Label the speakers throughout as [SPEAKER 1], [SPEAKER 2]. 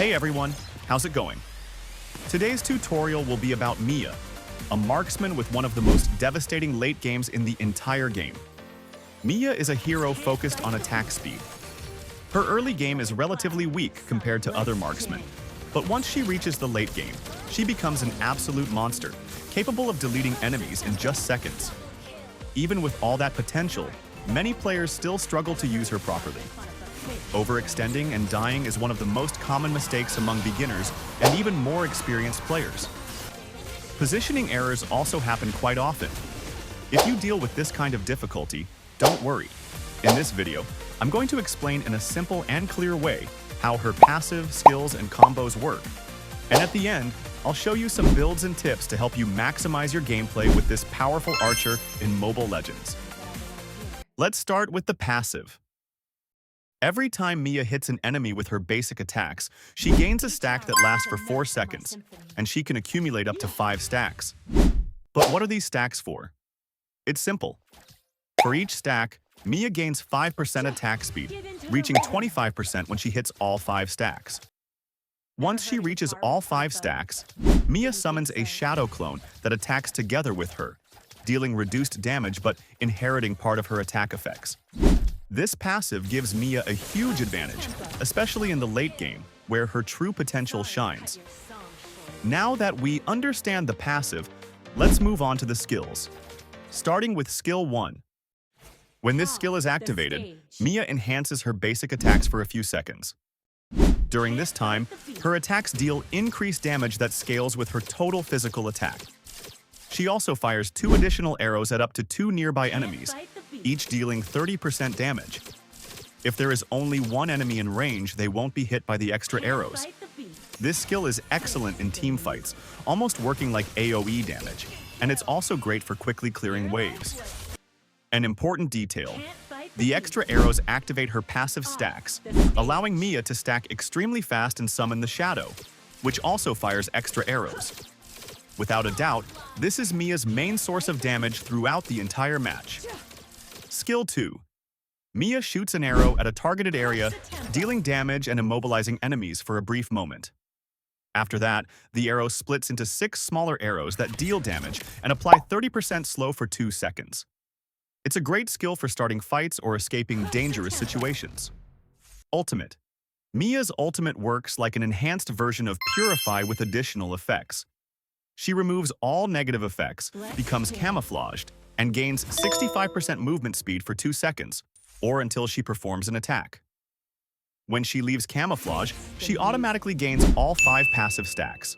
[SPEAKER 1] Hey everyone, how's it going? Today's tutorial will be about Miya, a marksman with one of the most devastating late games in the entire game. Miya is a hero focused on attack speed. Her early game is relatively weak compared to other marksmen, but once she reaches the late game, she becomes an absolute monster, capable of deleting enemies in just seconds. Even with all that potential, many players still struggle to use her properly. Overextending and dying is one of the most common mistakes among beginners and even more experienced players. Positioning errors also happen quite often. If you deal with this kind of difficulty, don't worry. In this video, I'm going to explain in a simple and clear way how her passive, skills, and combos work. And at the end, I'll show you some builds and tips to help you maximize your gameplay with this powerful archer in Mobile Legends. Let's start with the passive. Every time Miya hits an enemy with her basic attacks, she gains a stack that lasts for 4 seconds, and she can accumulate up to 5 stacks. But what are these stacks for? It's simple. For each stack, Miya gains 5% attack speed, reaching 25% when she hits all 5 stacks. Once she reaches all 5 stacks, Miya summons a shadow clone that attacks together with her, dealing reduced damage but inheriting part of her attack effects. This passive gives Miya a huge advantage, especially in the late game, where her true potential shines. Now that we understand the passive, let's move on to the skills. Starting with Skill 1. When this skill is activated, Miya enhances her basic attacks for a few seconds. During this time, her attacks deal increased damage that scales with her total physical attack. She also fires 2 additional arrows at up to 2 nearby enemies, each dealing 30% damage. If there is only one enemy in range, they won't be hit by the extra arrows. This skill is excellent in team fights, almost working like AoE damage, and it's also great for quickly clearing waves. An important detail: the extra arrows activate her passive stacks, allowing Miya to stack extremely fast and summon the shadow, which also fires extra arrows. Without a doubt, this is Miya's main source of damage throughout the entire match. Skill 2. Miya shoots an arrow at a targeted area, dealing damage and immobilizing enemies for a brief moment. After that, the arrow splits into 6 smaller arrows that deal damage and apply 30% slow for 2 seconds. It's a great skill for starting fights or escaping dangerous situations. Ultimate. Miya's ultimate works like an enhanced version of Purify with additional effects. She removes all negative effects, becomes camouflaged, and gains 65% movement speed for 2 seconds, or until she performs an attack. When she leaves camouflage, she automatically gains all 5 passive stacks.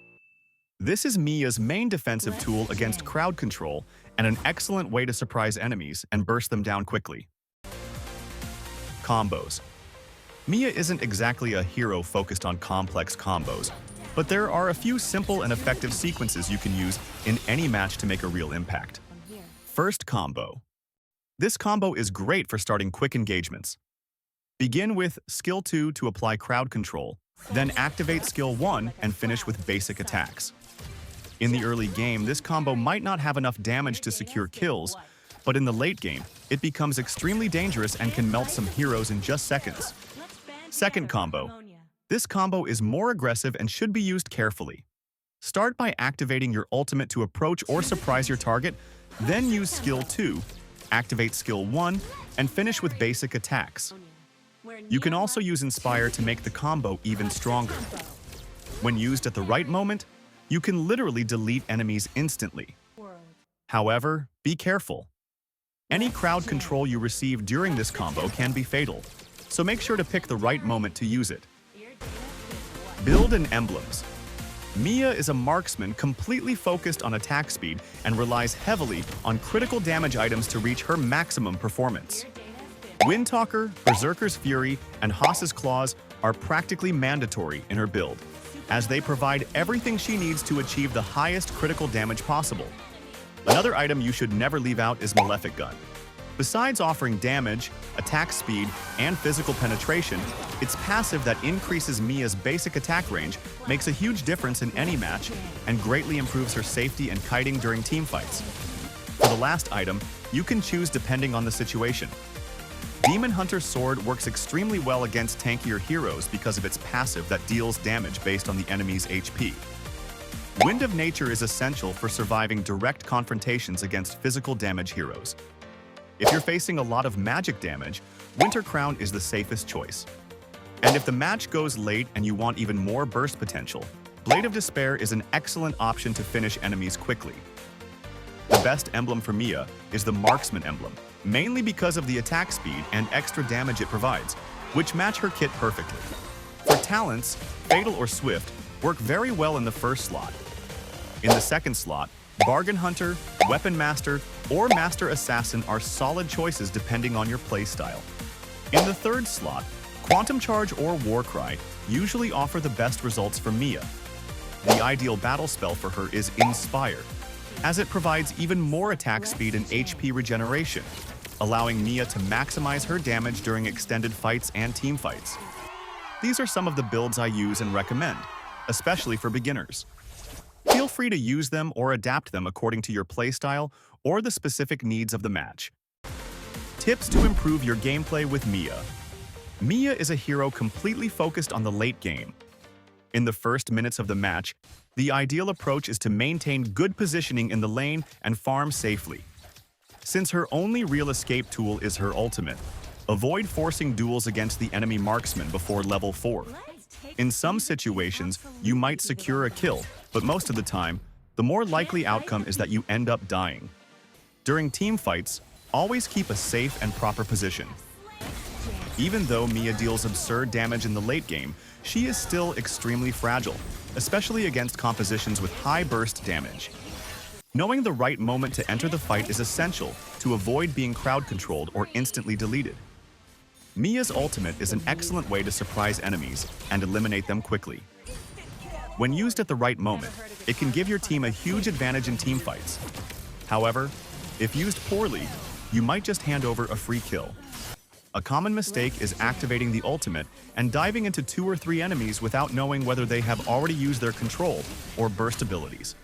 [SPEAKER 1] This is Miya's main defensive tool against crowd control and an excellent way to surprise enemies and burst them down quickly. Combos. Miya isn't exactly a hero focused on complex combos, but there are a few simple and effective sequences you can use in any match to make a real impact. First combo. This combo is great for starting quick engagements. Begin with Skill 2 to apply crowd control, then activate Skill 1 and finish with basic attacks. In the early game, this combo might not have enough damage to secure kills, but in the late game, it becomes extremely dangerous and can melt some heroes in just seconds. Second combo. This combo is more aggressive and should be used carefully. Start by activating your ultimate to approach or surprise your target, then use Skill 2, activate Skill 1, and finish with basic attacks. You can also use Inspire to make the combo even stronger. When used at the right moment, you can literally delete enemies instantly. However, be careful. Any crowd control you receive during this combo can be fatal, so make sure to pick the right moment to use it. Build and emblems. Miya is a marksman completely focused on attack speed and relies heavily on critical damage items to reach her maximum performance. Windtalker, Berserker's Fury, and Haas's Claws are practically mandatory in her build, as they provide everything she needs to achieve the highest critical damage possible. Another item you should never leave out is Malefic Gun. Besides offering damage, attack speed, and physical penetration, its passive that increases Miya's basic attack range makes a huge difference in any match and greatly improves her safety and kiting during teamfights. For the last item, you can choose depending on the situation. Demon Hunter's sword works extremely well against tankier heroes because of its passive that deals damage based on the enemy's HP. Wind of Nature is essential for surviving direct confrontations against physical damage heroes. If you're facing a lot of magic damage, Winter Crown is the safest choice. And if the match goes late and you want even more burst potential, Blade of Despair is an excellent option to finish enemies quickly. The best emblem for Miya is the Marksman emblem, mainly because of the attack speed and extra damage it provides, which match her kit perfectly. For talents, Fatal or Swift work very well in the first slot. In the second slot, Bargain Hunter, Weapon Master, or Master Assassin are solid choices depending on your playstyle. In the third slot, Quantum Charge or Warcry usually offer the best results for Miya. The ideal battle spell for her is Inspire, as it provides even more attack speed and HP regeneration, allowing Miya to maximize her damage during extended fights and team fights. These are some of the builds I use and recommend, especially for beginners. Feel free to use them or adapt them according to your playstyle or the specific needs of the match. Tips to improve your gameplay with Miya. Miya is a hero completely focused on the late game. In the first minutes of the match, the ideal approach is to maintain good positioning in the lane and farm safely. Since her only real escape tool is her ultimate, avoid forcing duels against the enemy marksman before level 4. In some situations, you might secure a kill, but most of the time, the more likely outcome is that you end up dying. During team fights, always keep a safe and proper position. Even though Miya deals absurd damage in the late game, she is still extremely fragile, especially against compositions with high burst damage. Knowing the right moment to enter the fight is essential to avoid being crowd-controlled or instantly deleted. Miya's ultimate is an excellent way to surprise enemies and eliminate them quickly. When used at the right moment, it can give your team a huge advantage in team fights. However, if used poorly, you might just hand over a free kill. A common mistake is activating the ultimate and diving into 2 or 3 enemies without knowing whether they have already used their control or burst abilities.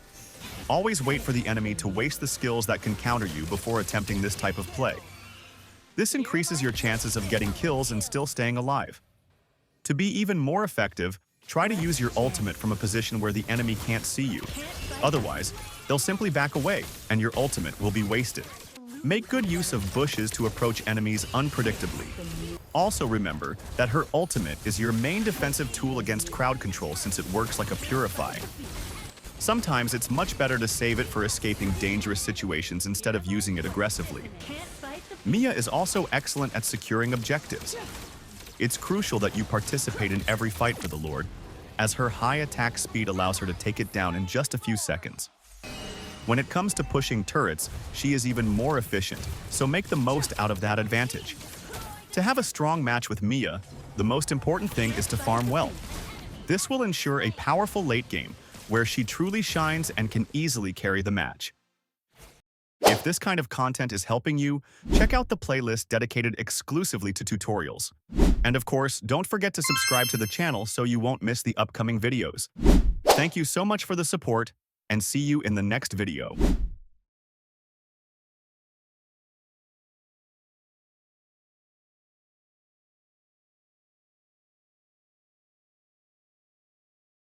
[SPEAKER 1] Always wait for the enemy to waste the skills that can counter you before attempting this type of play. This increases your chances of getting kills and still staying alive. To be even more effective, try to use your ultimate from a position where the enemy can't see you. Otherwise, they'll simply back away and your ultimate will be wasted. Make good use of bushes to approach enemies unpredictably. Also remember that her ultimate is your main defensive tool against crowd control since it works like a purify. Sometimes it's much better to save it for escaping dangerous situations instead of using it aggressively. Miya is also excellent at securing objectives. It's crucial that you participate in every fight for the Lord, as her high attack speed allows her to take it down in just a few seconds. When it comes to pushing turrets, she is even more efficient, so make the most out of that advantage. To have a strong match with Miya, the most important thing is to farm well. This will ensure a powerful late game, where she truly shines and can easily carry the match. If this kind of content is helping you, check out the playlist dedicated exclusively to tutorials. And of course, don't forget to subscribe to the channel so you won't miss the upcoming videos. Thank you so much for the support, and see you in the next video.